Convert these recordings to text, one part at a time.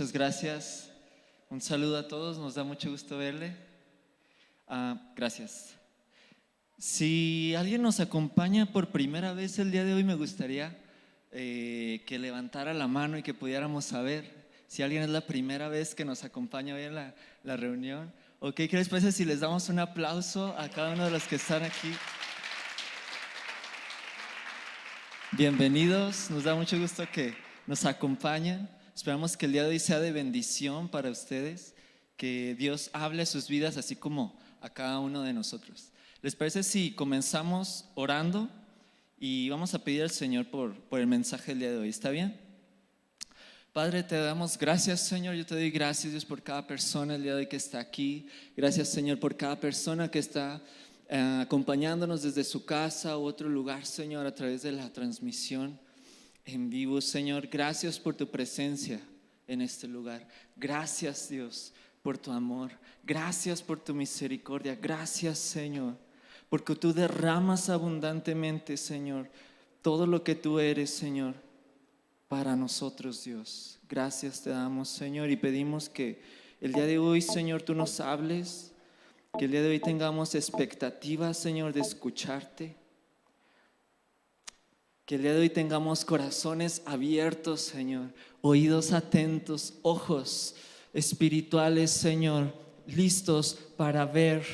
muchas gracias. Un saludo a todos, nos da mucho gusto verle. Gracias. Si alguien nos acompaña por primera vez el día de hoy, me gustaría que levantara la mano y que pudiéramos saber si alguien es la primera vez que nos acompaña hoy en la reunión. Ok, ¿qué les parece si les damos un aplauso a cada uno de los que están aquí? Bienvenidos, nos da mucho gusto que nos acompañen. Esperamos que el día de hoy sea de bendición para ustedes, que Dios hable a sus vidas así como a cada uno de nosotros. ¿Les parece si comenzamos orando y vamos a pedir al Señor por el mensaje del día de hoy? ¿Está bien? Padre, te damos gracias, Señor. Yo te doy gracias, Dios, por cada persona el día de hoy que está aquí. Gracias, Señor, por cada persona que está acompañándonos desde su casa u otro lugar, Señor, a través de la transmisión en vivo. Señor, gracias por tu presencia en este lugar. Gracias, Dios, por tu amor. Gracias por tu misericordia. Gracias, Señor, porque tú derramas abundantemente, Señor, todo lo que tú eres, Señor, para nosotros, Dios. Gracias te damos, Señor, y pedimos que el día de hoy, Señor, tú nos hables, que el día de hoy tengamos expectativas, Señor, de escucharte, que el día de hoy tengamos corazones abiertos, Señor, oídos atentos, ojos espirituales, Señor, listos para ver,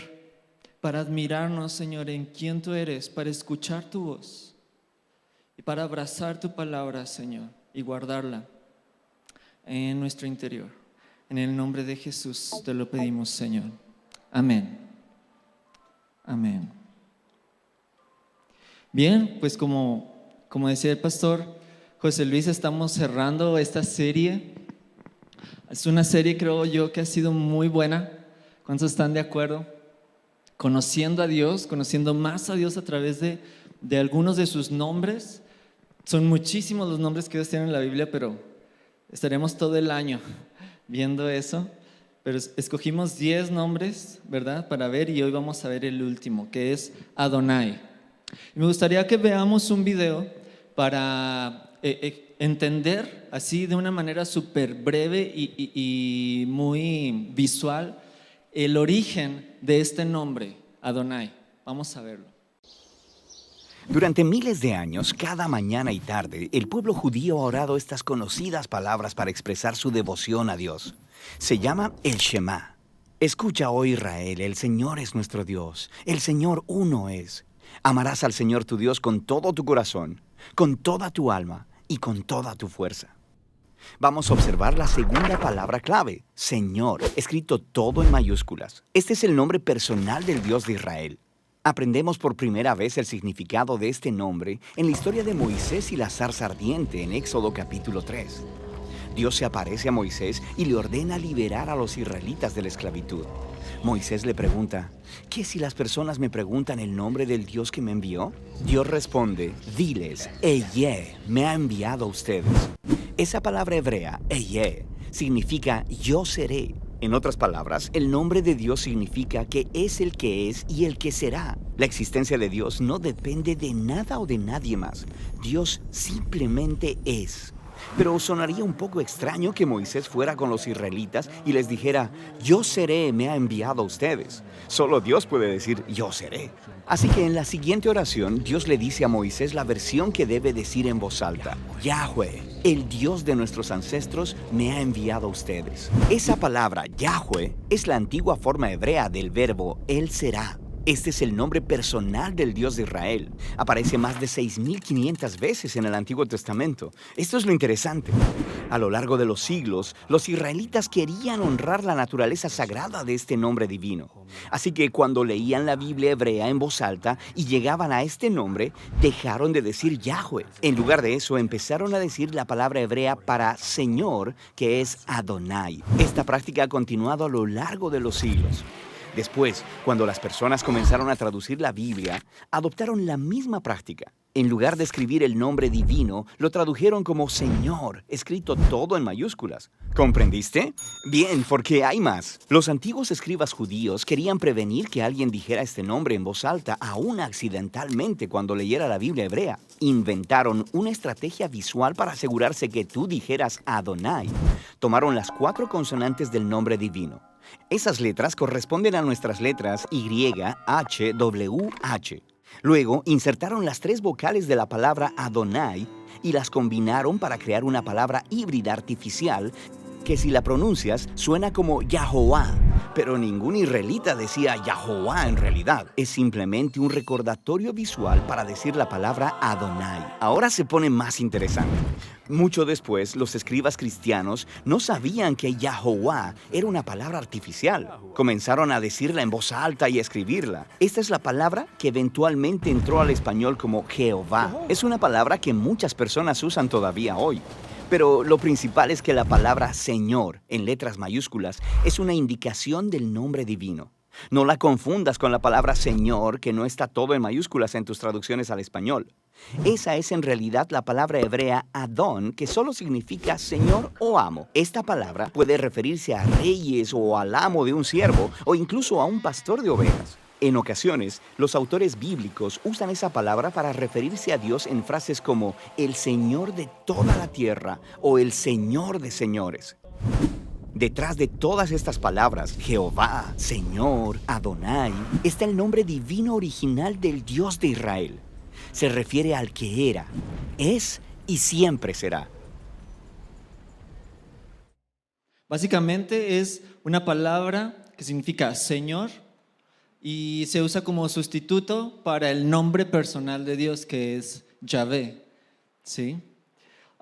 para admirarnos, Señor, en quién tú eres, para escuchar tu voz y para abrazar tu palabra, Señor, y guardarla en nuestro interior. En el nombre de Jesús te lo pedimos, Señor. Amén. Amén. Bien, pues como decía el pastor José Luis, estamos cerrando esta serie. Es una serie, creo yo, que ha sido muy buena. ¿Cuántos están de acuerdo? Conociendo a Dios, conociendo más a Dios a través de algunos de sus nombres. Son muchísimos los nombres que Dios tiene en la Biblia, pero estaremos todo el año viendo eso. Pero escogimos 10 nombres, ¿verdad? Para ver, y hoy vamos a ver el último, que es Adonai. Y me gustaría que veamos un video para entender así de una manera súper breve y muy visual el origen de este nombre, Adonai. Vamos a verlo. Durante miles de años, cada mañana y tarde, el pueblo judío ha orado estas conocidas palabras para expresar su devoción a Dios. Se llama el Shema. Escucha, oh Israel, el Señor es nuestro Dios, el Señor uno es. Amarás al Señor tu Dios con todo tu corazón, con toda tu alma y con toda tu fuerza. Vamos a observar la segunda palabra clave, Señor, escrito todo en mayúsculas. Este es el nombre personal del Dios de Israel. Aprendemos por primera vez el significado de este nombre en la historia de Moisés y la zarza ardiente en Éxodo capítulo 3. Dios se aparece a Moisés y le ordena liberar a los israelitas de la esclavitud. Moisés le pregunta, ¿qué si las personas me preguntan el nombre del Dios que me envió? Dios responde, diles, Eyeh me ha enviado a ustedes. Esa palabra hebrea, Eyeh, significa yo seré. En otras palabras, el nombre de Dios significa que es el que es y el que será. La existencia de Dios no depende de nada o de nadie más. Dios simplemente es. Pero sonaría un poco extraño que Moisés fuera con los israelitas y les dijera, yo seré, me ha enviado a ustedes. Solo Dios puede decir, yo seré. Así que en la siguiente oración, Dios le dice a Moisés la versión que debe decir en voz alta. Yahweh, el Dios de nuestros ancestros, me ha enviado a ustedes. Esa palabra, Yahweh, es la antigua forma hebrea del verbo Él será. Este es el nombre personal del Dios de Israel. Aparece más de 6.500 veces en el Antiguo Testamento. Esto es lo interesante. A lo largo de los siglos, los israelitas querían honrar la naturaleza sagrada de este nombre divino. Así que cuando leían la Biblia hebrea en voz alta y llegaban a este nombre, dejaron de decir Yahweh. En lugar de eso, empezaron a decir la palabra hebrea para Señor, que es Adonai. Esta práctica ha continuado a lo largo de los siglos. Después, cuando las personas comenzaron a traducir la Biblia, adoptaron la misma práctica. En lugar de escribir el nombre divino, lo tradujeron como Señor, escrito todo en mayúsculas. ¿Comprendiste? Bien, porque hay más. Los antiguos escribas judíos querían prevenir que alguien dijera este nombre en voz alta, aún accidentalmente cuando leyera la Biblia hebrea. Inventaron una estrategia visual para asegurarse que tú dijeras Adonai. Tomaron las 4 consonantes del nombre divino. Esas letras corresponden a nuestras letras Y, H, W, H. Luego insertaron las 3 vocales de la palabra Adonai y las combinaron para crear una palabra híbrida artificial que si la pronuncias suena como Yahová, pero ningún israelita decía Yahová en realidad. Es simplemente un recordatorio visual para decir la palabra Adonai. Ahora se pone más interesante. Mucho después, los escribas cristianos no sabían que Yahová era una palabra artificial. Comenzaron a decirla en voz alta y a escribirla. Esta es la palabra que eventualmente entró al español como Jehová. Es una palabra que muchas personas usan todavía hoy. Pero lo principal es que la palabra Señor, en letras mayúsculas, es una indicación del nombre divino. No la confundas con la palabra Señor, que no está todo en mayúsculas en tus traducciones al español. Esa es en realidad la palabra hebrea Adón, que solo significa Señor o amo. Esta palabra puede referirse a reyes o al amo de un siervo, o incluso a un pastor de ovejas. En ocasiones, los autores bíblicos usan esa palabra para referirse a Dios en frases como el Señor de toda la tierra o el Señor de señores. Detrás de todas estas palabras, Jehová, Señor, Adonai, está el nombre divino original del Dios de Israel. Se refiere al que era, es y siempre será. Básicamente es una palabra que significa Señor y se usa como sustituto para el nombre personal de Dios, que es Yahvé. ¿Sí?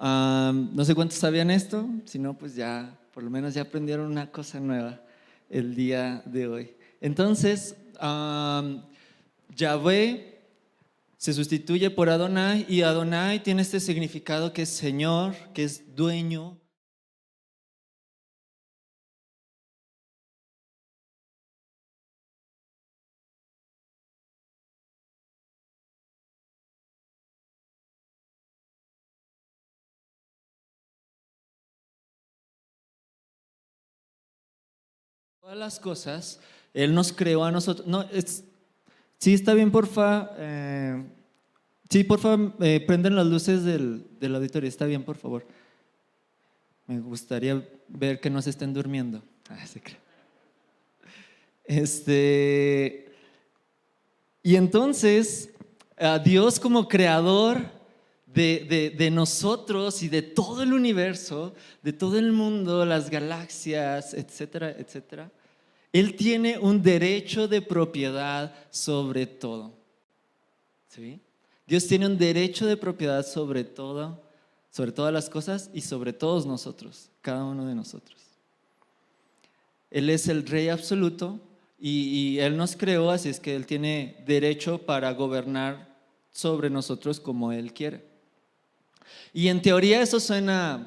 No sé cuántos sabían esto, si no, pues ya, por lo menos ya aprendieron una cosa nueva el día de hoy. Entonces, Yahvé se sustituye por Adonai y Adonai tiene este significado que es Señor, que es dueño. Todas las cosas, Él nos creó a nosotros. No, sí, está bien, porfa. Sí, porfa, prenden las luces del auditorio. Está bien, por favor. Me gustaría ver que no se estén durmiendo. Se cree. Y entonces, a Dios como creador de nosotros y de todo el universo, de todo el mundo, las galaxias, etcétera, etcétera, Él tiene un derecho de propiedad sobre todo. ¿Sí? Dios tiene un derecho de propiedad sobre todo, sobre todas las cosas y sobre todos nosotros, cada uno de nosotros. Él es el Rey absoluto y Él nos creó, así es que Él tiene derecho para gobernar sobre nosotros como Él quiere. Y en teoría eso suena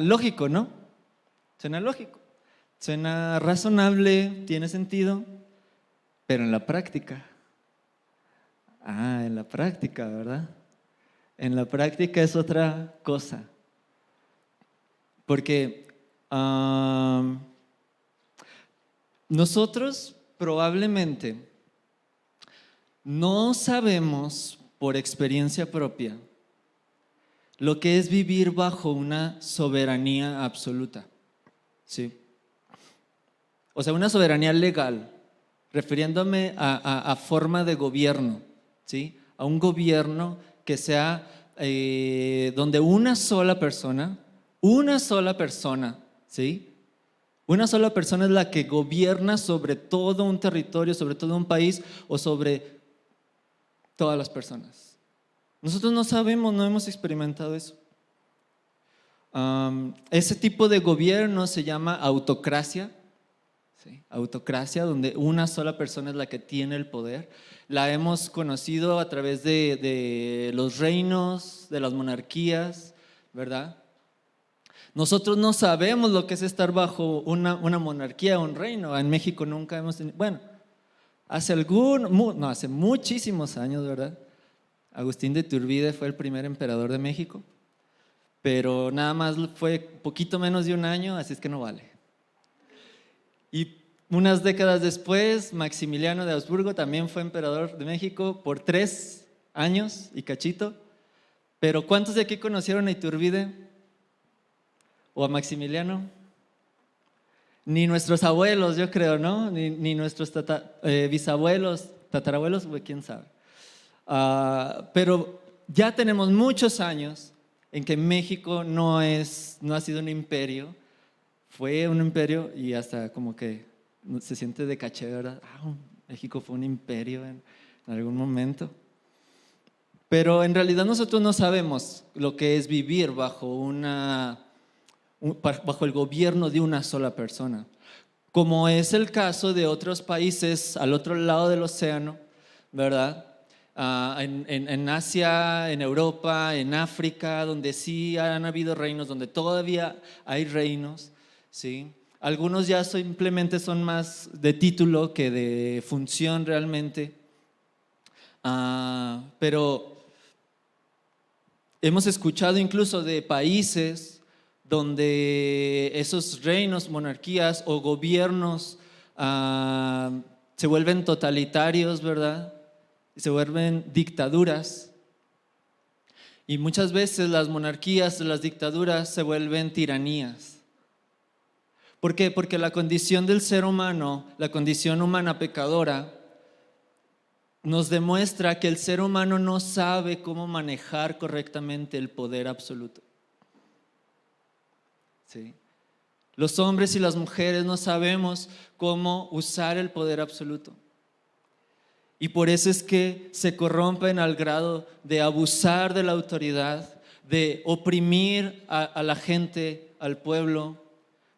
lógico, ¿no? Suena lógico, suena razonable, tiene sentido, pero en la práctica, en la práctica, ¿verdad? En la práctica es otra cosa. Porque nosotros probablemente no sabemos por experiencia propia lo que es vivir bajo una soberanía absoluta. ¿Sí? O sea, una soberanía legal, refiriéndome a forma de gobierno, ¿sí? A un gobierno que sea donde una sola persona, ¿sí? Una sola persona es la que gobierna sobre todo un territorio, sobre todo un país o sobre todas las personas. Nosotros no sabemos, no hemos experimentado eso. Ese tipo de gobierno se llama autocracia. ¿Sí? Autocracia, donde una sola persona es la que tiene el poder. La hemos conocido a través de los reinos, de las monarquías, ¿verdad? Nosotros no sabemos lo que es estar bajo una monarquía, un reino. En México nunca hemos tenido, bueno, hace muchísimos años, ¿verdad? Agustín de Iturbide fue el primer emperador de México, pero nada más fue poquito menos de un año, así es que no vale. Y unas décadas después, Maximiliano de Habsburgo también fue emperador de México por 3 años y cachito. Pero ¿cuántos de aquí conocieron a Iturbide o a Maximiliano? Ni nuestros abuelos, yo creo, ¿no? Ni nuestros bisabuelos, tatarabuelos, quién sabe. Pero ya tenemos muchos años en que México no ha sido un imperio, fue un imperio y hasta como que se siente de caché, ¿verdad? México fue un imperio en algún momento. Pero en realidad nosotros no sabemos lo que es vivir bajo el gobierno de una sola persona, como es el caso de otros países al otro lado del océano, ¿verdad? En Asia, en Europa, en África, donde sí han habido reinos, donde todavía hay reinos, ¿sí? Algunos ya simplemente son más de título que de función realmente, pero hemos escuchado incluso de países donde esos reinos, monarquías o gobiernos se vuelven totalitarios, ¿verdad? Se vuelven dictaduras. Y muchas veces las monarquías, las dictaduras se vuelven tiranías. ¿Por qué? Porque la condición del ser humano, la condición humana pecadora, nos demuestra que el ser humano no sabe cómo manejar correctamente el poder absoluto. ¿Sí? Los hombres y las mujeres no sabemos cómo usar el poder absoluto. Y por eso es que se corrompen al grado de abusar de la autoridad, de oprimir a la gente, al pueblo,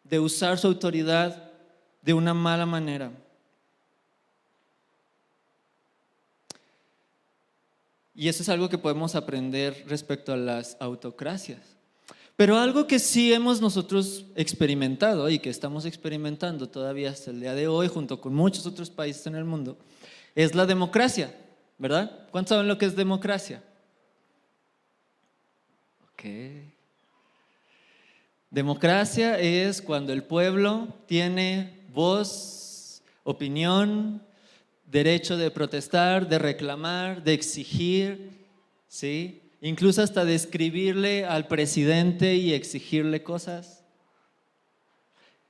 de usar su autoridad de una mala manera. Y eso es algo que podemos aprender respecto a las autocracias. Pero algo que sí hemos nosotros experimentado y que estamos experimentando todavía hasta el día de hoy, junto con muchos otros países en el mundo, es la democracia, ¿verdad? ¿Cuántos saben lo que es democracia? Ok. Democracia es cuando el pueblo tiene voz, opinión, derecho de protestar, de reclamar, de exigir, ¿sí? Incluso hasta de escribirle al presidente y exigirle cosas.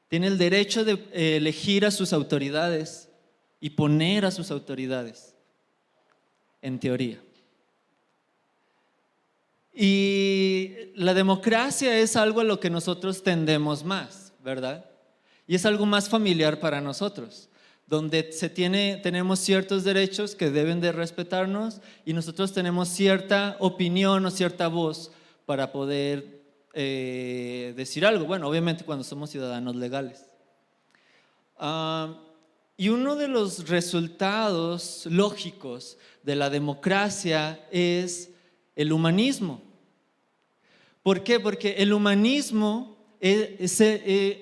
Tiene el derecho de elegir a sus autoridades y poner a sus autoridades, en teoría. Y la democracia es algo a lo que nosotros tendemos más, ¿verdad? Y es algo más familiar para nosotros, donde tenemos ciertos derechos que deben de respetarnos y nosotros tenemos cierta opinión o cierta voz para poder decir algo. Bueno, obviamente cuando somos ciudadanos legales. Y uno de los resultados lógicos de la democracia es el humanismo. ¿Por qué? Porque el humanismo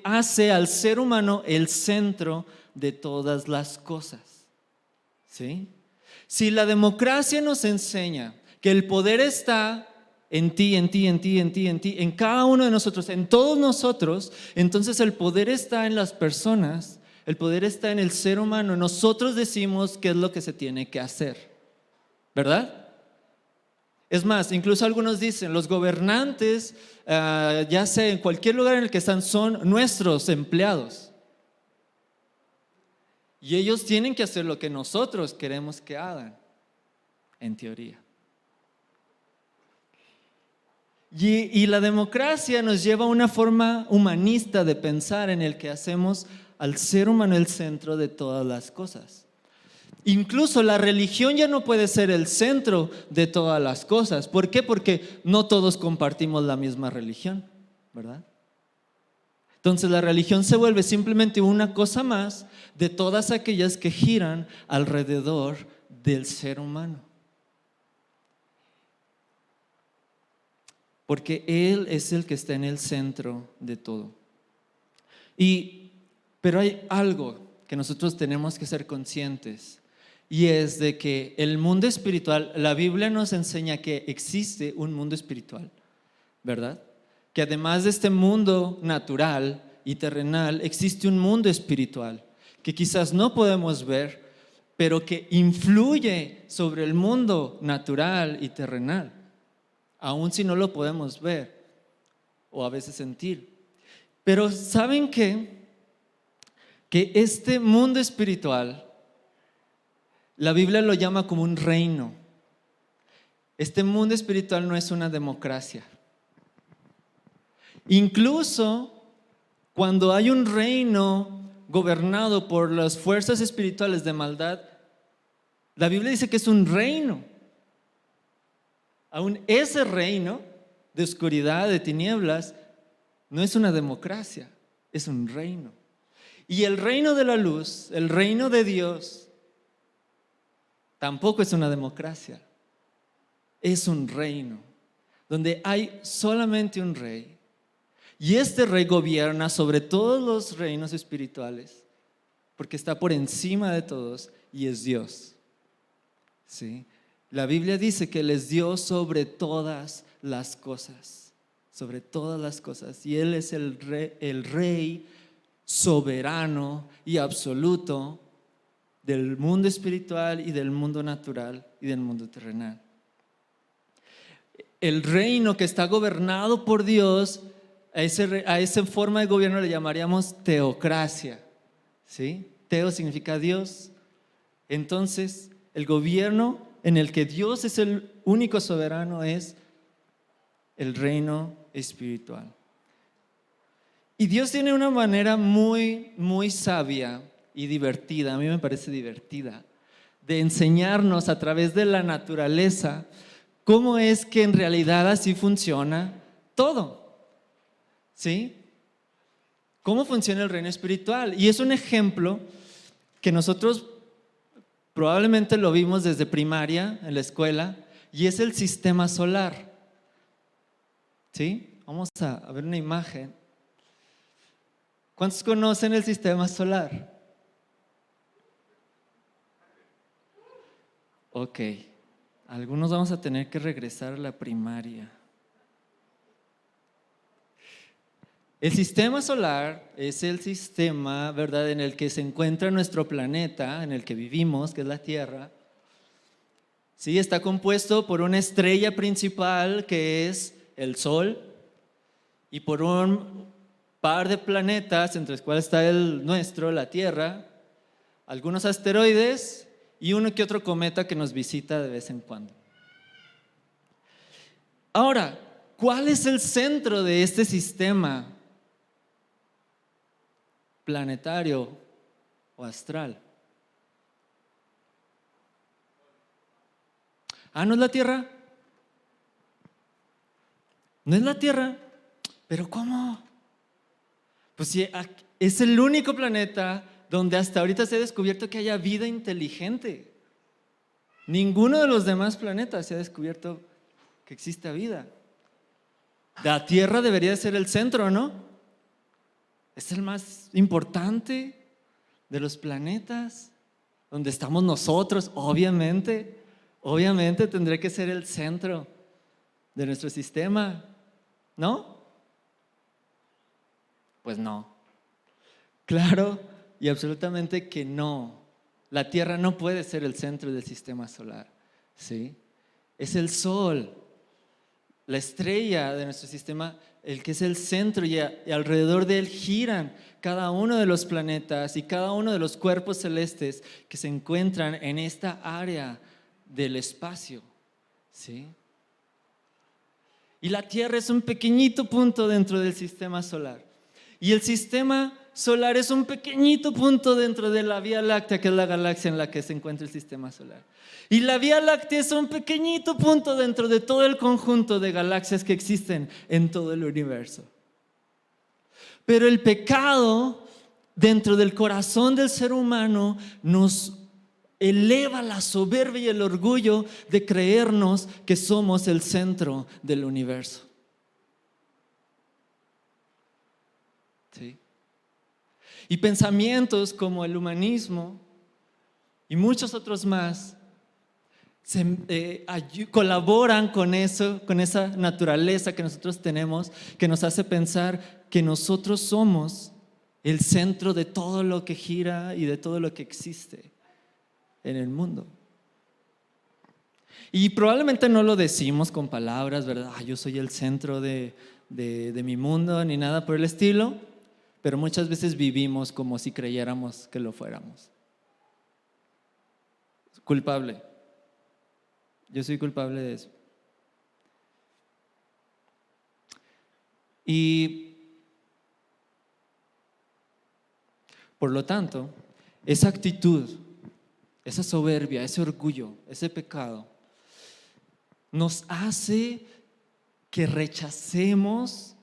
hace al ser humano el centro de todas las cosas. ¿Sí? Si la democracia nos enseña que el poder está en ti, en cada uno de nosotros, en todos nosotros, entonces el poder está en las personas, el poder está en el ser humano. Nosotros decimos qué es lo que se tiene que hacer, ¿verdad? Es más, incluso algunos dicen, los gobernantes, ya sea en cualquier lugar en el que están, son nuestros empleados. Y ellos tienen que hacer lo que nosotros queremos que hagan, en teoría. Y la democracia nos lleva a una forma humanista de pensar en el que hacemos al ser humano el centro de todas las cosas. Incluso la religión ya no puede ser el centro de todas las cosas. ¿Por qué? Porque no todos compartimos la misma religión, ¿verdad? Entonces la religión se vuelve simplemente una cosa más de todas aquellas que giran alrededor del ser humano. porque Él es el que está en el centro de todo. Pero hay algo que nosotros tenemos que ser conscientes, y es de que el mundo espiritual, la Biblia nos enseña que existe un mundo espiritual, ¿verdad? Que además de este mundo natural y terrenal, existe un mundo espiritual que quizás no podemos ver, pero que influye sobre el mundo natural y terrenal, aun si no lo podemos ver o a veces sentir. Pero ¿saben qué? Que este mundo espiritual, la Biblia lo llama como un reino. Este mundo espiritual no es una democracia. Incluso cuando hay un reino gobernado por las fuerzas espirituales de maldad, la Biblia dice que es un reino. Aún ese reino de oscuridad, de tinieblas, no es una democracia, es un reino. Y el reino de la luz, el reino de Dios, tampoco es una democracia, es un reino donde hay solamente un rey. Y este rey gobierna sobre todos los reinos espirituales porque está por encima de todos y es Dios. ¿Sí? La Biblia dice que Él es Dios sobre todas las cosas, sobre todas las cosas. Y Él es el rey soberano y absoluto del mundo espiritual y del mundo natural y del mundo terrenal. El reino que está gobernado por Dios, a esa forma de gobierno le llamaríamos teocracia, ¿sí? Teo significa Dios. Entonces, el gobierno en el que Dios es el único soberano es el reino espiritual. Y Dios tiene una manera muy, muy sabia y divertida, a mí me parece divertida, de enseñarnos a través de la naturaleza cómo es que en realidad así funciona todo. ¿Sí? ¿Cómo funciona el reino espiritual? Y es un ejemplo que nosotros probablemente lo vimos desde primaria en la escuela, y es el sistema solar. ¿Sí? Vamos a ver una imagen. ¿Cuántos conocen el sistema solar? Ok, algunos vamos a tener que regresar a la primaria. El sistema solar es el sistema, ¿verdad?, en el que se encuentra nuestro planeta, en el que vivimos, que es la Tierra. Sí, está compuesto por una estrella principal que es el Sol y por un par de planetas, entre los cuales está el nuestro, la Tierra, algunos asteroides y uno que otro cometa que nos visita de vez en cuando. Ahora, ¿cuál es el centro de este sistema planetario o astral? ¿No es la Tierra? ¿No es la Tierra? ¿Pero cómo? Pues sí, es el único planeta donde hasta ahorita se ha descubierto que haya vida inteligente. Ninguno de los demás planetas se ha descubierto que exista vida. La Tierra debería ser el centro, ¿no? Es el más importante de los planetas, donde estamos nosotros, obviamente tendría que ser el centro de nuestro sistema, ¿no? Pues no. Claro y absolutamente que no. La Tierra no puede ser el centro del sistema solar, ¿sí? Es el Sol, la estrella de nuestro sistema, el que es el centro, y alrededor de él giran cada uno de los planetas y cada uno de los cuerpos celestes que se encuentran en esta área del espacio, ¿sí? Y la Tierra es un pequeñito punto dentro del sistema solar. Y el sistema solar es un pequeñito punto dentro de la Vía Láctea, que es la galaxia en la que se encuentra el sistema solar. Y la Vía Láctea es un pequeñito punto dentro de todo el conjunto de galaxias que existen en todo el universo. Pero el pecado dentro del corazón del ser humano nos eleva la soberbia y el orgullo de creernos que somos el centro del universo. ¿sí? Y pensamientos como el humanismo y muchos otros más colaboran con eso, con esa naturaleza que nosotros tenemos, que nos hace pensar que nosotros somos el centro de todo lo que gira y de todo lo que existe en el mundo. Y probablemente no lo decimos con palabras, ¿verdad? Yo soy el centro de mi mundo, ni nada por el estilo, pero muchas veces vivimos como si creyéramos que lo fuéramos. Culpable. Yo soy culpable de eso. Y por lo tanto, esa actitud, esa soberbia, ese orgullo, ese pecado, nos hace que rechacemos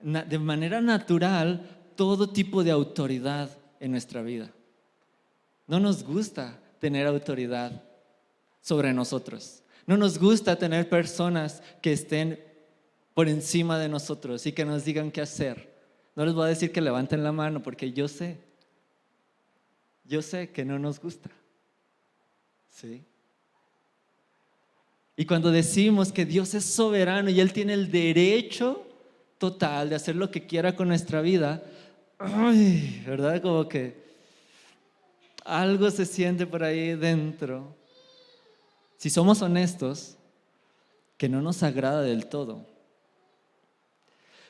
de manera natural todo tipo de autoridad en nuestra vida. No nos gusta tener autoridad sobre nosotros. No nos gusta tener personas que estén por encima de nosotros y que nos digan qué hacer. No les voy a decir que levanten la mano porque yo sé que no nos gusta. ¿Sí? Y cuando decimos que Dios es soberano y Él tiene el derecho total de hacer lo que quiera con nuestra vida, ¿verdad? Como que algo se siente por ahí dentro. Si somos honestos, que no nos agrada del todo.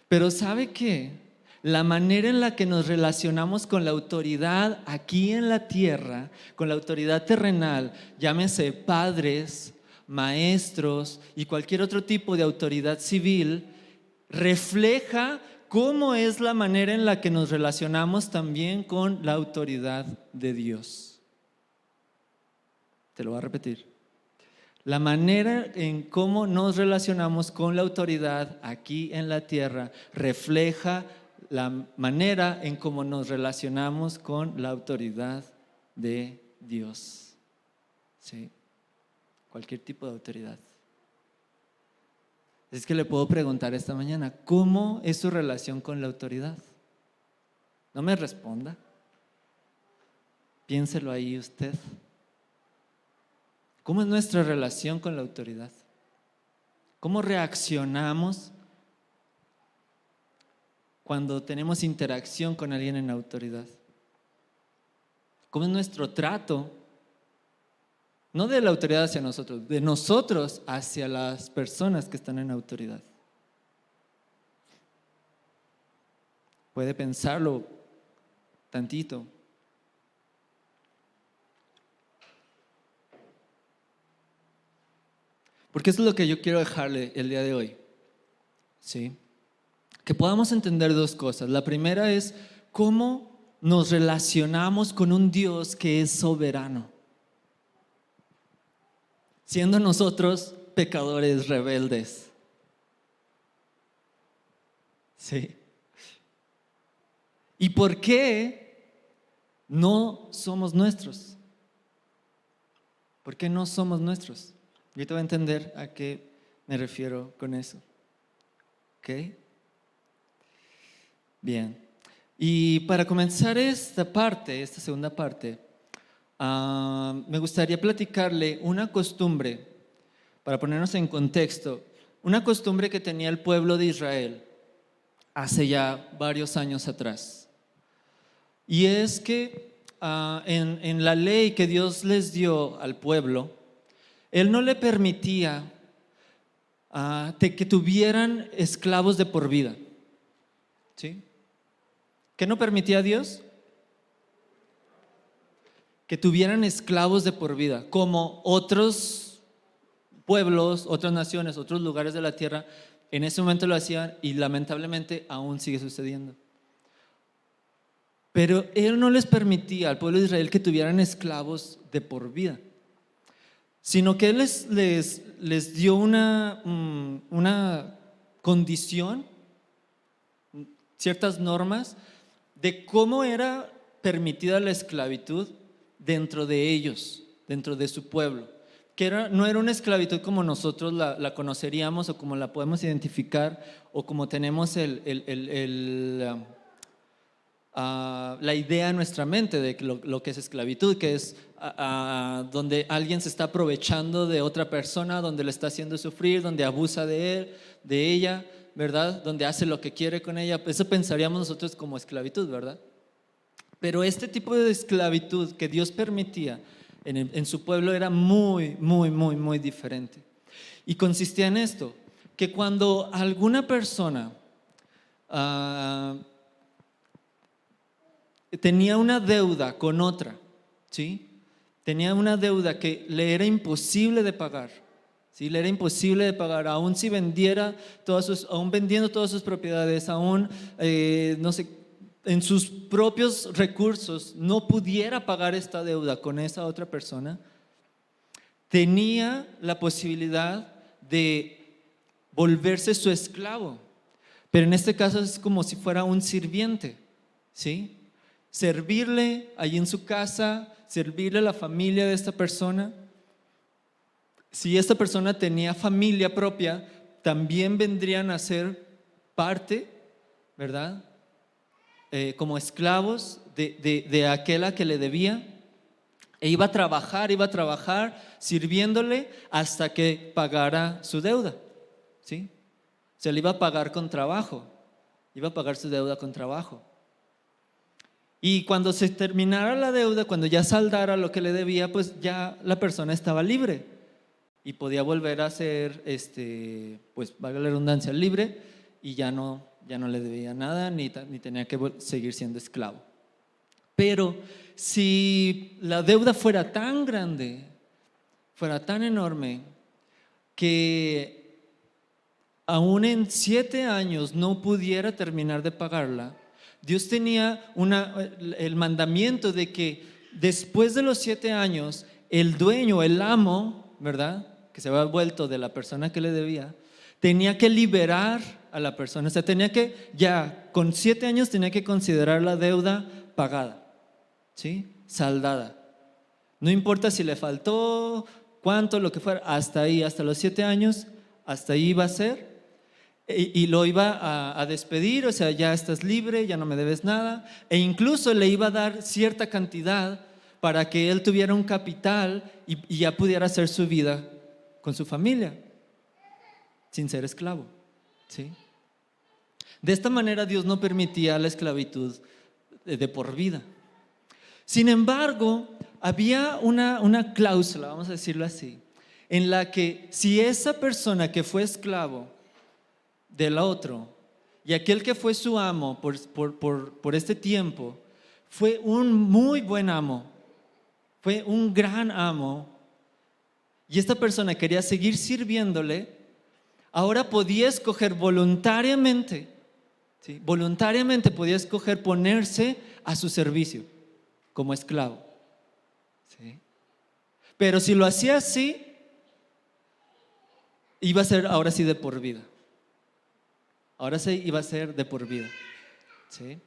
Pero ¿sabe qué? La manera en la que nos relacionamos con la autoridad aquí en la tierra, con la autoridad terrenal, llámese padres, maestros y cualquier otro tipo de autoridad civil, refleja cómo es la manera en la que nos relacionamos también con la autoridad de Dios. Te lo voy a repetir. La manera en cómo nos relacionamos con la autoridad aquí en la tierra refleja la manera en cómo nos relacionamos con la autoridad de Dios. ¿Sí? Cualquier tipo de autoridad. Es que le puedo preguntar esta mañana, ¿cómo es su relación con la autoridad? No me responda. Piénselo ahí usted. ¿Cómo es nuestra relación con la autoridad? ¿Cómo reaccionamos cuando tenemos interacción con alguien en autoridad? ¿Cómo es nuestro trato? No de la autoridad hacia nosotros, de nosotros hacia las personas que están en autoridad. Puede pensarlo tantito. Porque eso es lo que yo quiero dejarle el día de hoy. ¿Sí? Que podamos entender dos cosas. La primera es cómo nos relacionamos con un Dios que es soberano, siendo nosotros pecadores rebeldes. ¿Sí? ¿Y por qué no somos nuestros? ¿Por qué no somos nuestros? Yo te voy a entender a qué me refiero con eso. ¿Ok? Bien. Y para comenzar esta segunda parte, me gustaría platicarle una costumbre, para ponernos en contexto, una costumbre que tenía el pueblo de Israel hace ya varios años atrás. Y es que en la ley que Dios les dio al pueblo, Él no le permitía que tuvieran esclavos de por vida. ¿Sí? ¿Qué no permitía Dios? Que tuvieran esclavos de por vida, como otros pueblos, otras naciones, otros lugares de la tierra en ese momento lo hacían y lamentablemente aún sigue sucediendo. Pero Él no les permitía al pueblo de Israel que tuvieran esclavos de por vida, sino que Él les dio una condición, ciertas normas de cómo era permitida la esclavitud dentro de ellos, dentro de su pueblo, que no era una esclavitud como nosotros la conoceríamos o como la podemos identificar o como tenemos la idea en nuestra mente de lo que es esclavitud, que es donde alguien se está aprovechando de otra persona, donde le está haciendo sufrir, donde abusa de él, de ella, ¿verdad? Donde hace lo que quiere con ella. Eso pensaríamos nosotros como esclavitud, ¿verdad? Pero este tipo de esclavitud que Dios permitía en su pueblo era muy, muy, muy, muy diferente. Y consistía en esto, que cuando alguna persona tenía una deuda con otra, ¿sí? Tenía una deuda que le era imposible de pagar, ¿sí? Le era imposible de pagar, aún si vendiera aún vendiendo todas sus propiedades, aún no sé, en sus propios recursos no pudiera pagar esta deuda con esa otra persona, tenía la posibilidad de volverse su esclavo. Pero en este caso es como si fuera un sirviente, ¿sí? Servirle allí en su casa, servirle a la familia de esta persona. Si esta persona tenía familia propia, también vendrían a ser parte, ¿verdad? Como esclavos de aquel a que le debía. E iba a trabajar sirviéndole hasta que pagara su deuda, ¿sí? Se le iba a pagar con trabajo, iba a pagar su deuda con trabajo. Y cuando se terminara la deuda, cuando ya saldara lo que le debía, pues ya la persona estaba libre y podía volver a ser, pues valga la redundancia, libre, y ya no le debía nada ni tenía que seguir siendo esclavo. Pero si la deuda fuera tan grande, fuera tan enorme, que aún en 7 años no pudiera terminar de pagarla, Dios tenía el mandamiento de que después de los 7 años, el dueño, el amo, ¿verdad?, que se había vuelto de la persona que le debía, tenía que liberar a la persona. O sea, tenía que, ya con 7 años tenía que considerar la deuda pagada, ¿sí?, saldada. No importa si le faltó, cuánto, lo que fuera, hasta ahí, hasta los 7 años, hasta ahí iba a ser. Y lo iba a despedir, o sea, ya estás libre, ya no me debes nada. E incluso le iba a dar cierta cantidad para que él tuviera un capital y ya pudiera hacer su vida con su familia, sin ser esclavo, ¿sí? De esta manera Dios no permitía la esclavitud de por vida. Sin embargo, había una cláusula, vamos a decirlo así, en la que si esa persona que fue esclavo del otro y aquel que fue su amo por este tiempo fue un muy buen amo, fue un gran amo, y esta persona quería seguir sirviéndole, ahora podía escoger voluntariamente, ¿sí?, voluntariamente podía escoger ponerse a su servicio como esclavo, ¿sí? Pero si lo hacía así, iba a ser ahora sí de por vida. Ahora sí iba a ser de por vida, ¿sí?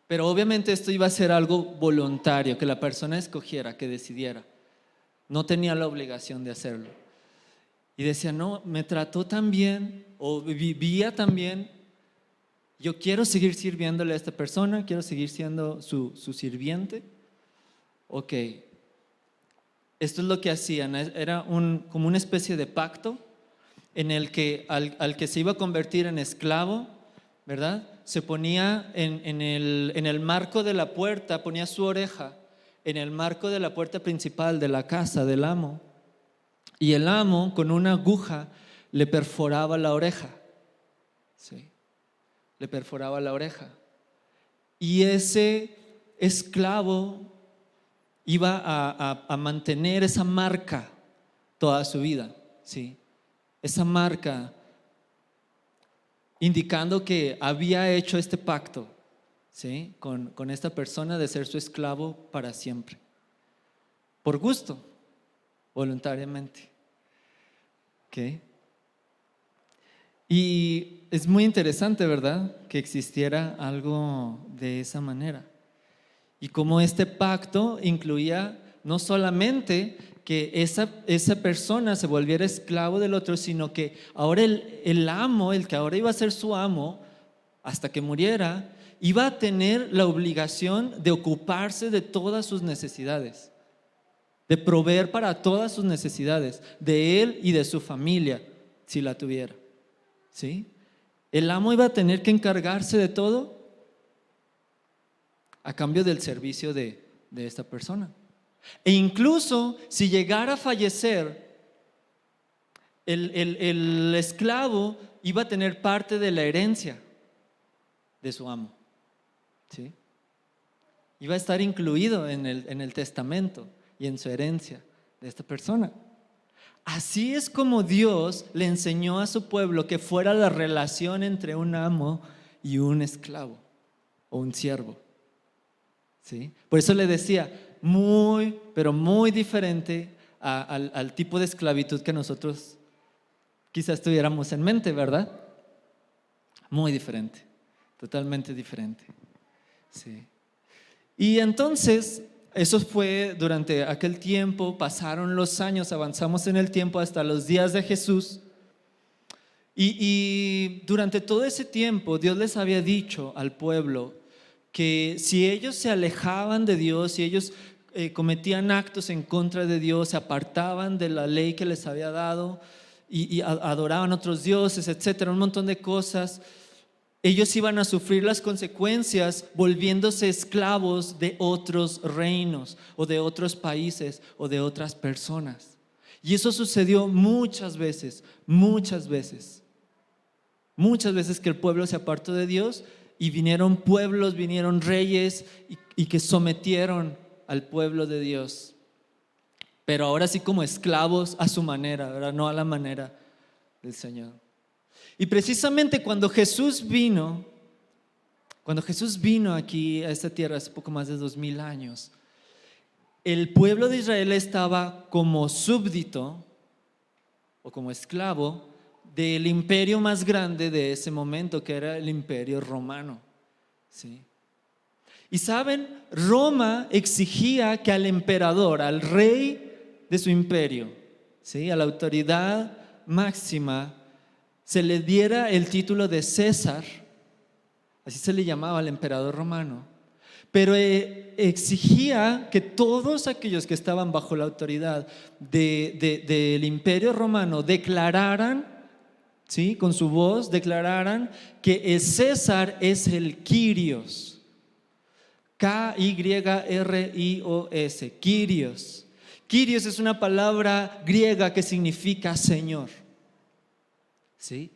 Pero obviamente esto iba a ser algo voluntario, que la persona escogiera, que decidiera. No tenía la obligación de hacerlo. Y decía, no, me trató tan bien, o vivía tan bien, yo quiero seguir sirviéndole a esta persona, quiero seguir siendo su sirviente. Ok, esto es lo que hacían, era como una especie de pacto en el que al que se iba a convertir en esclavo, ¿verdad?, se ponía en el marco de la puerta, ponía su oreja en el marco de la puerta principal de la casa del amo, y el amo con una aguja le perforaba la oreja, ¿sí?, le perforaba la oreja, y ese esclavo iba a mantener esa marca toda su vida, ¿sí?, esa marca indicando que había hecho este pacto, ¿sí?, con esta persona de ser su esclavo para siempre, por gusto, voluntariamente. ¿Okay? Y es muy interesante, ¿verdad?, que existiera algo de esa manera. Y como este pacto incluía no solamente que esa persona se volviera esclavo del otro, sino que ahora el amo, el que ahora iba a ser su amo hasta que muriera, iba a tener la obligación de ocuparse de todas sus necesidades, de proveer para todas sus necesidades, de él y de su familia, si la tuviera. ¿Sí? El amo iba a tener que encargarse de todo a cambio del servicio de esta persona. E incluso si llegara a fallecer, el esclavo iba a tener parte de la herencia de su amo. ¿Sí? Iba a estar incluido en el testamento y en su herencia de esta persona. Así es como Dios le enseñó a su pueblo que fuera la relación entre un amo y un esclavo o un siervo. ¿Sí? Por eso le decía, muy, pero muy diferente al tipo de esclavitud que nosotros quizás tuviéramos en mente, ¿verdad? Muy diferente, totalmente diferente. Sí. Y entonces, eso fue durante aquel tiempo, pasaron los años, avanzamos en el tiempo hasta los días de Jesús. Y durante todo ese tiempo, Dios les había dicho al pueblo que si ellos se alejaban de Dios, si ellos cometían actos en contra de Dios, se apartaban de la ley que les había dado y adoraban otros dioses, etcétera, un montón de cosas, ellos iban a sufrir las consecuencias volviéndose esclavos de otros reinos o de otros países o de otras personas. Y eso sucedió muchas veces que el pueblo se apartó de Dios y vinieron pueblos, vinieron reyes y que sometieron al pueblo de Dios. Pero ahora sí como esclavos a su manera, ¿verdad? No a la manera del Señor. Y precisamente cuando Jesús vino aquí a esta tierra hace poco más de 2000 años, el pueblo de Israel estaba como súbdito o como esclavo del imperio más grande de ese momento, que era el imperio romano. ¿Sí? Y saben, Roma exigía que al emperador, al rey de su imperio, ¿sí?, a la autoridad máxima, se le diera el título de César, así se le llamaba al emperador romano, pero exigía que todos aquellos que estaban bajo la autoridad del imperio romano declararan, ¿sí?, con su voz, declararan que el César es el Kyrios, Kyrios, Kyrios. Kyrios es una palabra griega que significa Señor. ¿Sí?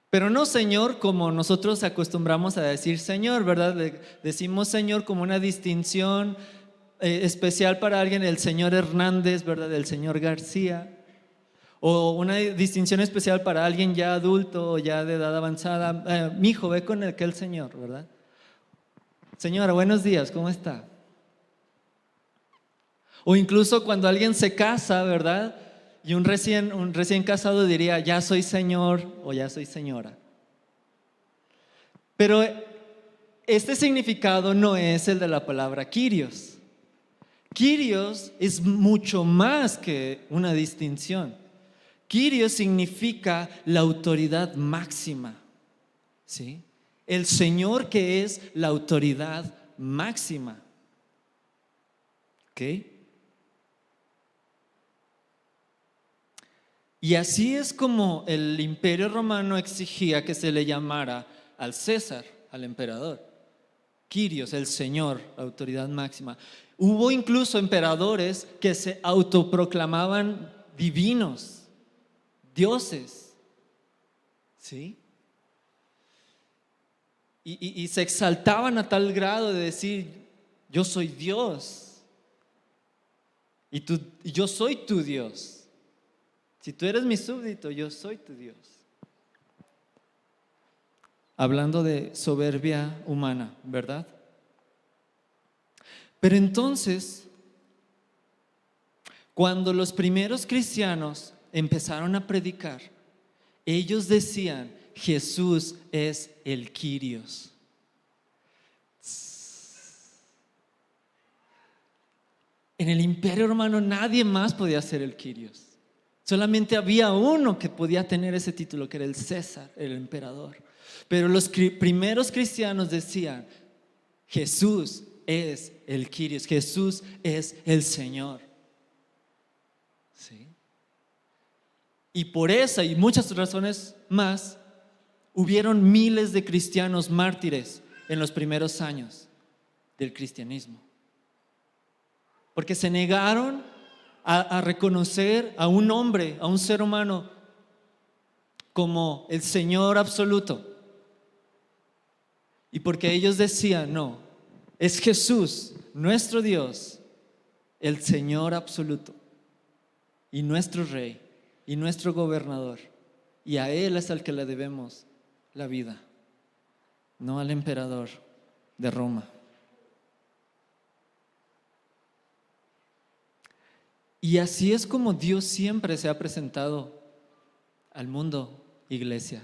Pero no Señor como nosotros acostumbramos a decir Señor, ¿verdad? Decimos Señor como una distinción especial para alguien, el señor Hernández, ¿verdad? El señor García. O una distinción especial para alguien ya adulto o ya de edad avanzada. Mi hijo, ve con aquel señor, ¿verdad? Señora, buenos días, ¿cómo está? O incluso cuando alguien se casa, ¿verdad? Y un recién casado diría, ya soy señor o ya soy señora. Pero este significado no es el de la palabra Kyrios. Kyrios es mucho más que una distinción. Kyrios significa la autoridad máxima, ¿sí? El Señor que es la autoridad máxima. ¿Ok? Y así es como el imperio romano exigía que se le llamara al César, al emperador. Kyrios, el Señor, la autoridad máxima. Hubo incluso emperadores que se autoproclamaban divinos, dioses, ¿sí? Y se exaltaban a tal grado de decir, yo soy Dios y yo soy tu Dios. Si tú eres mi súbdito, yo soy tu Dios. Hablando de soberbia humana, ¿verdad? Pero entonces, cuando los primeros cristianos empezaron a predicar, ellos decían, Jesús es el Kyrios. En el imperio romano nadie más podía ser el Kyrios. Solamente había uno que podía tener ese título, que era el César, el emperador. Pero los primeros cristianos decían, Jesús es el Kyrios, Jesús es el Señor. ¿Sí? Y por esa y muchas razones más, hubieron miles de cristianos mártires en los primeros años del cristianismo. Porque se negaron a reconocer a un hombre, a un ser humano, como el Señor absoluto. Y porque ellos decían, no, es Jesús, nuestro Dios, el Señor absoluto, y nuestro Rey, y nuestro gobernador, y a Él es al que le debemos la vida, no al emperador de Roma. Y así es como Dios siempre se ha presentado al mundo, iglesia.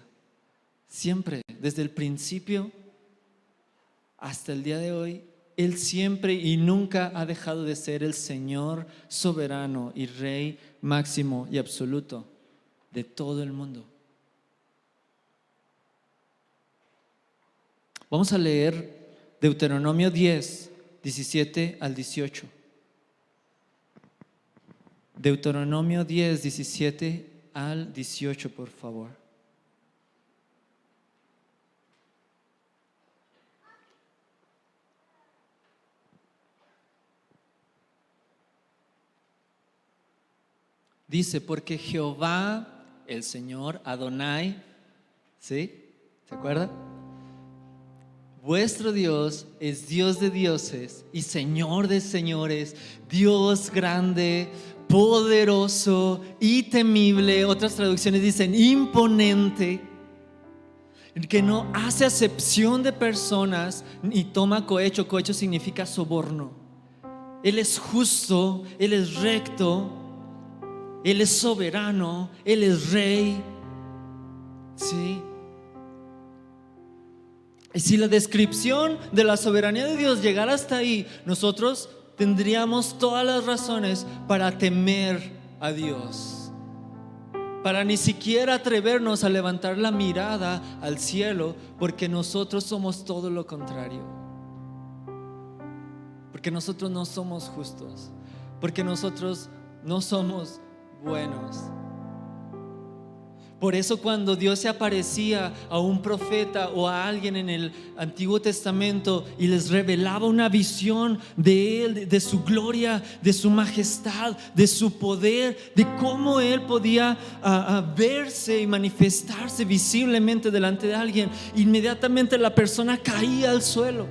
Siempre, desde el principio hasta el día de hoy, Él siempre y nunca ha dejado de ser el Señor soberano y Rey máximo y absoluto de todo el mundo. Vamos a leer Deuteronomio 10, 17 al 18. Deuteronomio 10, 17 al 18, por favor. Dice, porque Jehová, el Señor, Adonai, ¿sí? ¿Se acuerda? Vuestro Dios es Dios de dioses y Señor de señores, Dios grande, poderoso y temible. Otras traducciones dicen imponente, que no hace acepción de personas ni toma cohecho. Cohecho significa soborno. Él es justo, Él es recto, Él es soberano, Él es rey. ¿Sí? Y si la descripción de la soberanía de Dios llegara hasta ahí, nosotros tendríamos todas las razones para temer a Dios, para ni siquiera atrevernos a levantar la mirada al cielo, porque nosotros somos todo lo contrario, porque nosotros no somos justos, porque nosotros no somos buenos. Por eso cuando Dios se aparecía a un profeta o a alguien en el Antiguo Testamento y les revelaba una visión de Él, de su gloria, de su majestad, de su poder, de cómo Él podía verse y manifestarse visiblemente delante de alguien, inmediatamente la persona caía al suelo.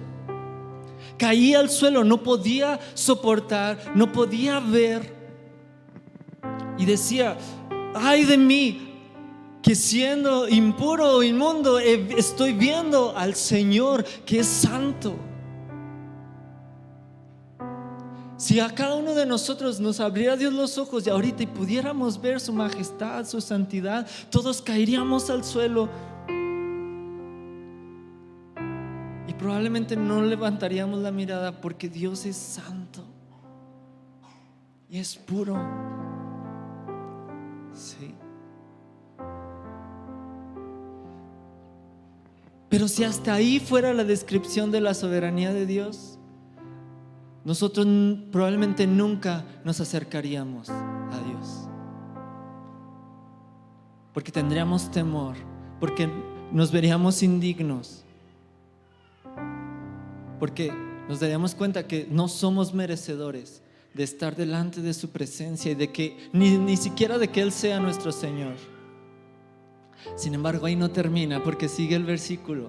Caía al suelo, no podía soportar, no podía ver. Y decía, ay de mí, que siendo impuro o inmundo estoy viendo al Señor que es santo. Si a cada uno de nosotros nos abriera Dios los ojos de ahorita y pudiéramos ver su majestad, su santidad, todos caeríamos al suelo y probablemente no levantaríamos la mirada, porque Dios es santo y es puro. Sí. Pero si hasta ahí fuera la descripción de la soberanía de Dios, nosotros probablemente nunca nos acercaríamos a Dios, porque tendríamos temor, porque nos veríamos indignos, porque nos daríamos cuenta que no somos merecedores de estar delante de su presencia y de que ni siquiera de que Él sea nuestro Señor. Sin embargo, ahí no termina, porque sigue el versículo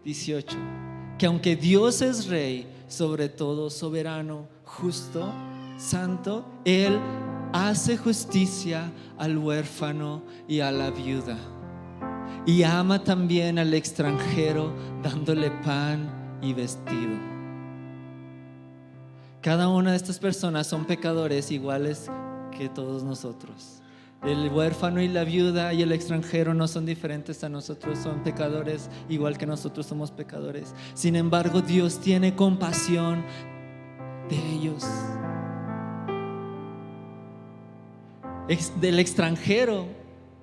18, que aunque Dios es rey sobre todo, soberano, justo, santo, Él hace justicia al huérfano y a la viuda, y ama también al extranjero, dándole pan y vestido. Cada una de estas personas son pecadores iguales que todos nosotros. El huérfano y la viuda y el extranjero no son diferentes a nosotros, son pecadores igual que nosotros somos pecadores. Sin embargo, Dios tiene compasión de ellos. Del extranjero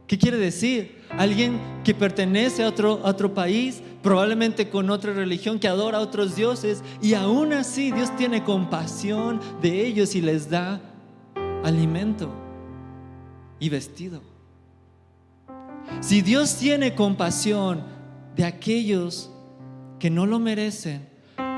¿Qué quiere decir? Alguien que pertenece a otro país, probablemente con otra religión, que adora a otros dioses, y aún así Dios tiene compasión de ellos y les da alimento y vestido. Si Dios tiene compasión de aquellos que no lo merecen,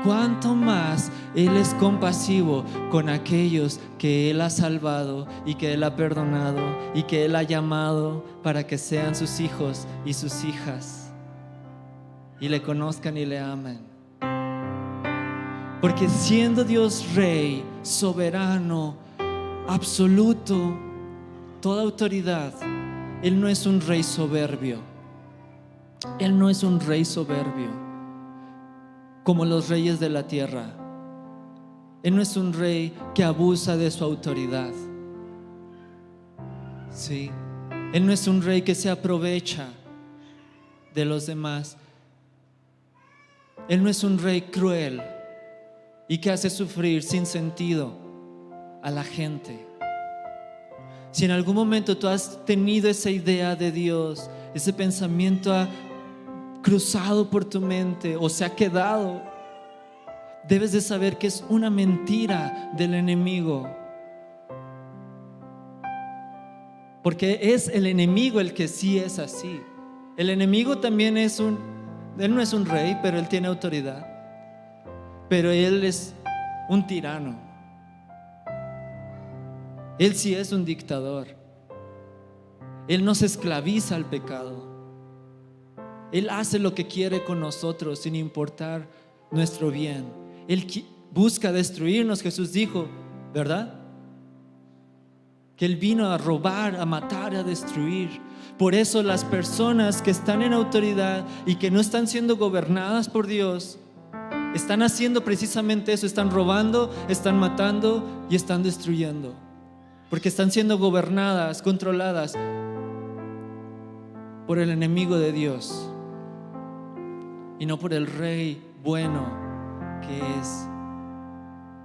¿cuánto más Él es compasivo con aquellos que Él ha salvado y que Él ha perdonado y que Él ha llamado para que sean sus hijos y sus hijas y le conozcan y le amen? Porque siendo Dios Rey, soberano, absoluto, toda autoridad, Él no es un rey soberbio. Él no es un rey soberbio como los reyes de la tierra. Él no es un rey que abusa de su autoridad. Sí. Él no es un rey que se aprovecha de los demás. Él no es un rey cruel y que hace sufrir sin sentido a la gente. Si en algún momento tú has tenido esa idea de Dios, ese pensamiento ha cruzado por tu mente o se ha quedado, debes de saber que es una mentira del enemigo. Porque es el enemigo el que sí es así. El enemigo también él no es un rey, pero él tiene autoridad. Pero él es un tirano. Él sí es un dictador. Él nos esclaviza al pecado. Él hace lo que quiere con nosotros sin importar nuestro bien. Él busca destruirnos. Jesús dijo, ¿verdad? Que Él vino a robar, a matar, a destruir. Por eso las personas que están en autoridad y que no están siendo gobernadas por Dios, están haciendo precisamente eso. Están robando, están matando y están destruyendo. Porque están siendo gobernadas, controladas por el enemigo de Dios y no por el Rey bueno que es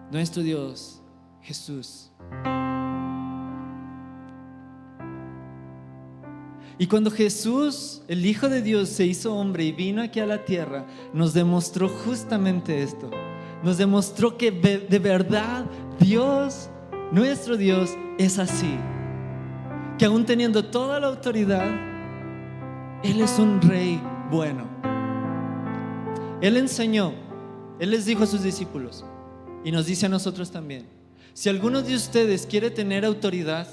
nuestro Dios, Jesús. Y cuando Jesús, el Hijo de Dios, se hizo hombre y vino aquí a la tierra, nos demostró justamente esto. Nos demostró que de verdad Dios, nuestro Dios, es así. Que aún teniendo toda la autoridad, Él es un Rey bueno. Él enseñó, Él les dijo a sus discípulos y nos dice a nosotros también: si alguno de ustedes quiere tener autoridad,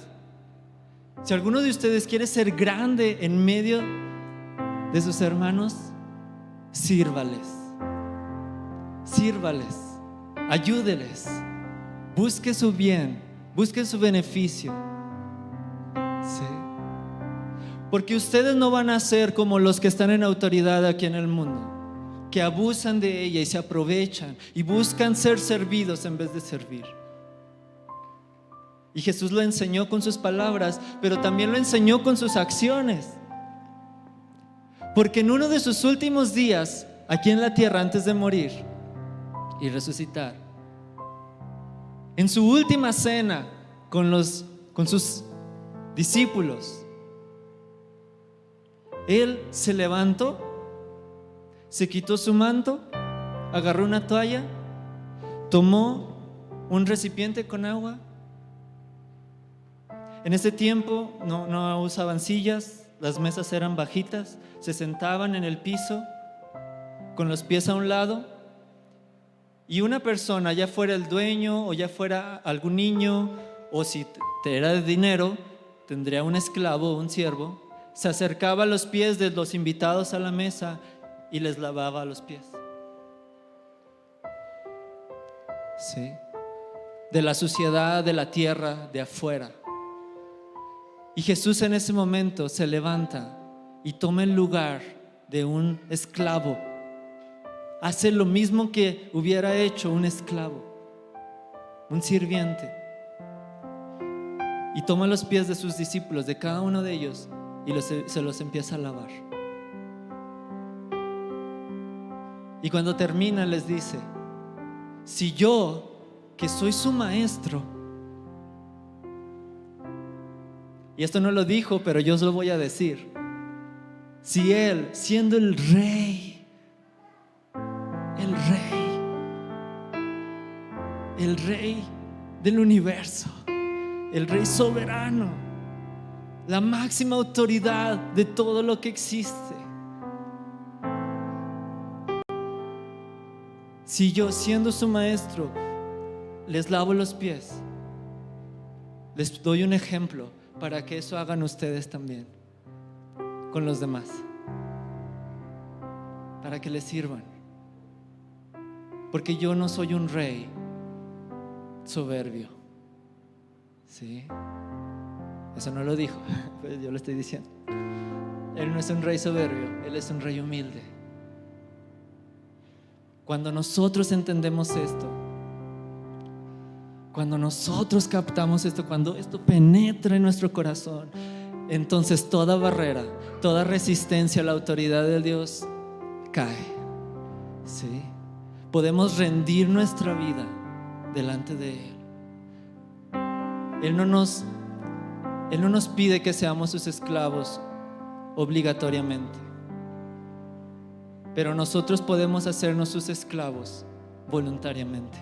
si alguno de ustedes quiere ser grande en medio de sus hermanos, sírvales, ayúdeles, busque su bien, busque su beneficio. Sí. Porque ustedes no van a ser como los que están en autoridad aquí en el mundo, que abusan de ella y se aprovechan y buscan ser servidos en vez de servir. Y Jesús lo enseñó con sus palabras, pero también lo enseñó con sus acciones. Porque en uno de sus últimos días aquí en la tierra, antes de morir y resucitar, en su última cena con sus discípulos, Él se levantó, se quitó su manto, agarró una toalla, tomó un recipiente con agua. En ese tiempo no usaban sillas, las mesas eran bajitas, se sentaban en el piso con los pies a un lado, y una persona, ya fuera el dueño o ya fuera algún niño, o si te era de dinero, tendría un esclavo o un siervo, se acercaba a los pies de los invitados a la mesa y les lavaba los pies. Sí. De la suciedad de la tierra de afuera. Y Jesús en ese momento se levanta y toma el lugar de un esclavo. Hace lo mismo que hubiera hecho un esclavo, un sirviente. Y toma los pies de sus discípulos, de cada uno de ellos, y se los empieza a lavar. Y cuando termina les dice: si yo, que soy su maestro, Y esto no lo dijo, pero yo os lo voy a decir. Si Él, siendo el rey del universo, el rey soberano, la máxima autoridad de todo lo que existe, si yo, siendo su maestro, les lavo los pies, les doy un ejemplo para que eso hagan ustedes también con los demás, para que les sirvan. Porque yo no soy un rey soberbio, ¿sí? Eso no lo dijo, pues yo lo estoy diciendo. Él no es un rey soberbio, Él es un rey humilde. Cuando nosotros entendemos esto, cuando nosotros captamos esto, cuando esto penetra en nuestro corazón, entonces toda barrera, toda resistencia a la autoridad de Dios cae, ¿sí? Podemos rendir nuestra vida delante de Él. Él no nos pide que seamos sus esclavos obligatoriamente, pero nosotros podemos hacernos sus esclavos voluntariamente,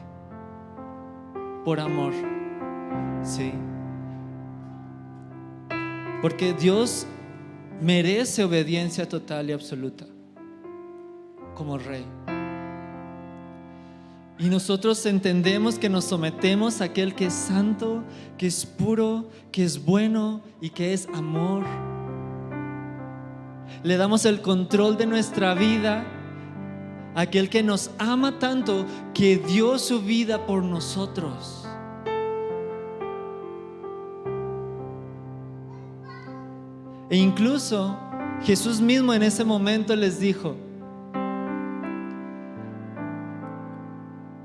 por amor, ¿sí? Porque Dios merece obediencia total y absoluta como Rey. Y nosotros entendemos que nos sometemos a aquel que es santo, que es puro, que es bueno y que es amor. Le damos el control de nuestra vida a aquel que nos ama tanto que dio su vida por nosotros. E incluso Jesús mismo en ese momento les dijo: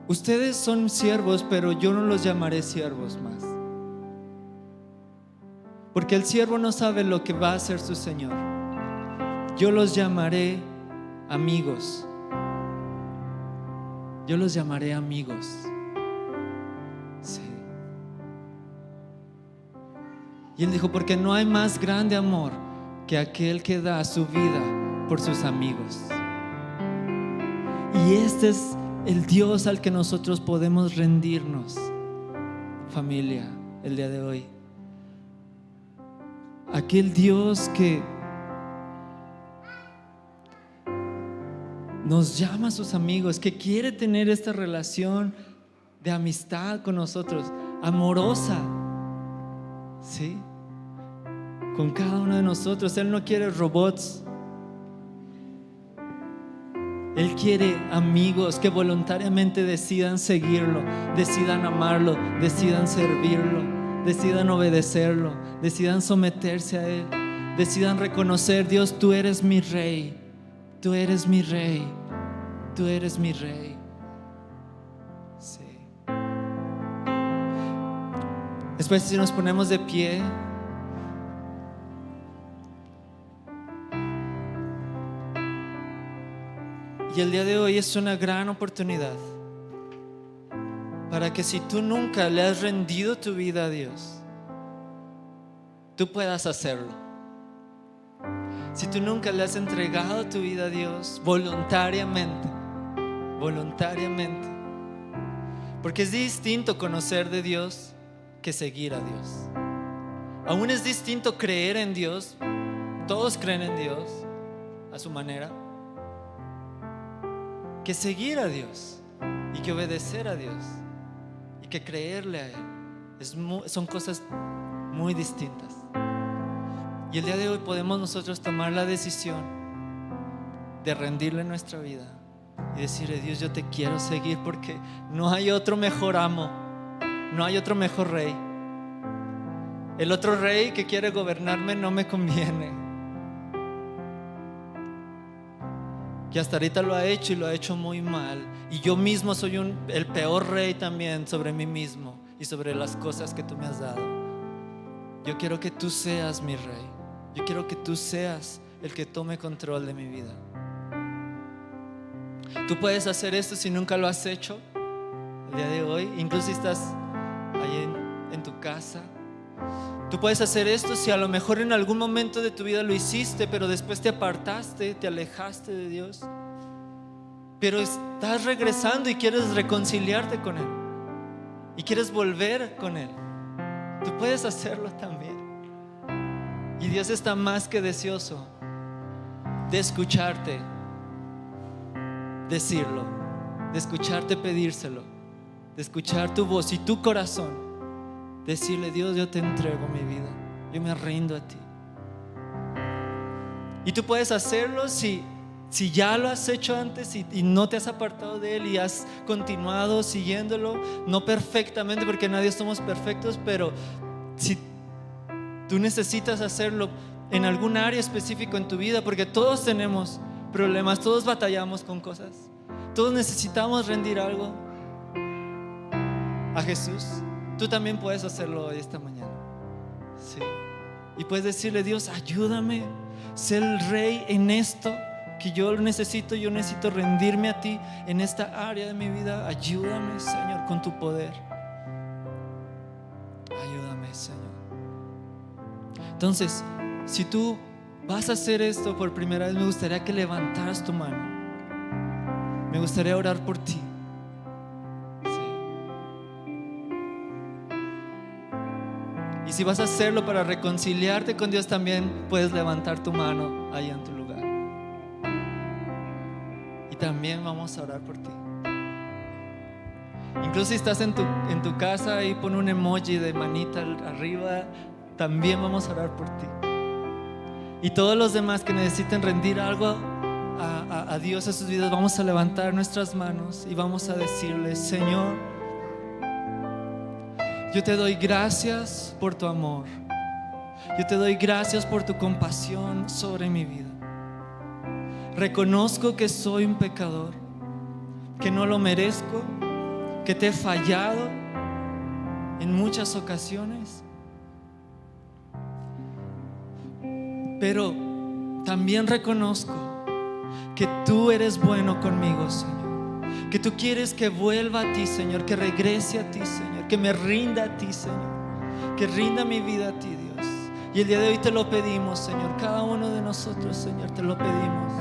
ustedes son siervos, pero yo no los llamaré siervos más, porque el siervo no sabe lo que va a hacer su Señor. Yo los llamaré amigos. Yo los llamaré amigos. Sí. Y Él dijo: porque no hay más grande amor que aquel que da su vida por sus amigos. Y este es el Dios al que nosotros podemos rendirnos, familia, el día de hoy. Aquel Dios que nos llama a sus amigos, que quiere tener esta relación de amistad con nosotros, amorosa, ¿sí? Con cada uno de nosotros. Él no quiere robots. Él quiere amigos que voluntariamente decidan seguirlo, decidan amarlo, decidan servirlo, decidan obedecerlo, decidan someterse a Él, decidan reconocer: Dios, tú eres mi Rey, tú eres mi Rey, tú eres mi Rey. Sí. Después, si nos ponemos de pie, y el día de hoy es una gran oportunidad para que, si tú nunca le has rendido tu vida a Dios, tú puedas hacerlo. Si tú nunca le has entregado tu vida a Dios voluntariamente, porque es distinto conocer de Dios que seguir a Dios. Aún es distinto creer en Dios. Todos creen en Dios a su manera, que seguir a Dios y que obedecer a Dios y que creerle a Él. Son cosas muy distintas. Y el día de hoy podemos nosotros tomar la decisión de rendirle nuestra vida y decirle: Dios, yo te quiero seguir, porque no hay otro mejor amo, no hay otro mejor rey. El otro rey que quiere gobernarme no me conviene. Que hasta ahorita lo ha hecho y lo ha hecho muy mal. Y yo mismo soy el peor rey también sobre mí mismo y sobre las cosas que tú me has dado. Yo quiero que tú seas mi Rey. Yo quiero que tú seas el que tome control de mi vida. Tú puedes hacer esto si nunca lo has hecho el día de hoy. Incluso si estás ahí en tu casa, Tú puedes hacer esto si a lo mejor en algún momento de tu vida lo hiciste, pero después te apartaste, te alejaste de Dios. Pero estás regresando y quieres reconciliarte con Él y quieres volver con Él. Tú puedes hacerlo también. Y Dios está más que deseoso de escucharte decirlo, de escucharte pedírselo, de escuchar tu voz y tu corazón. Decirle: Dios, yo te entrego mi vida, yo me rindo a ti. Y tú puedes hacerlo si ya lo has hecho antes y no te has apartado de Él y has continuado siguiéndolo, no perfectamente, porque nadie somos perfectos, pero si tú necesitas hacerlo en algún área específica en tu vida, porque todos tenemos problemas, todos batallamos con cosas, todos necesitamos rendir algo a Jesús. Tú también puedes hacerlo hoy, esta mañana. Sí. Y puedes decirle: Dios, ayúdame, sé el rey en esto que yo necesito. Yo necesito rendirme a ti en esta área de mi vida. Ayúdame, Señor, con tu poder. Ayúdame, Señor. Entonces, si tú vas a hacer esto por primera vez, me gustaría que levantaras tu mano. Me gustaría orar por ti. Y si vas a hacerlo para reconciliarte con Dios, también puedes levantar tu mano ahí en tu lugar. Y también vamos a orar por ti. Incluso si estás en tu casa y pon un emoji de manita arriba, también vamos a orar por ti. Y todos los demás que necesiten rendir algo a Dios en sus vidas, vamos a levantar nuestras manos y vamos a decirle: Señor, yo te doy gracias por tu amor. Yo te doy gracias por tu compasión sobre mi vida. Reconozco que soy un pecador, que no lo merezco, que te he fallado en muchas ocasiones. Pero también reconozco que tú eres bueno conmigo, Señor. Que tú quieres que vuelva a ti, Señor, que regrese a ti, Señor, que me rinda a ti, Señor, que rinda mi vida a ti, Dios. Y el día de hoy te lo pedimos, Señor, cada uno de nosotros, Señor, te lo pedimos.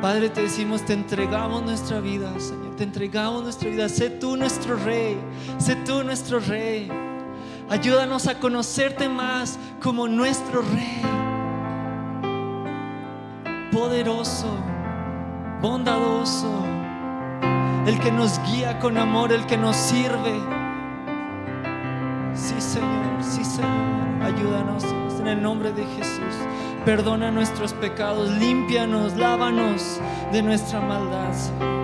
Padre, te decimos: te entregamos nuestra vida, Señor, te entregamos nuestra vida. Sé tú nuestro Rey, sé tú nuestro Rey. Ayúdanos a conocerte más como nuestro Rey, poderoso, bondadoso, el que nos guía con amor, el que nos sirve. Sí, Señor, sí, Señor. Ayúdanos en el nombre de Jesús. Perdona nuestros pecados, límpianos, lávanos de nuestra maldad, Señor.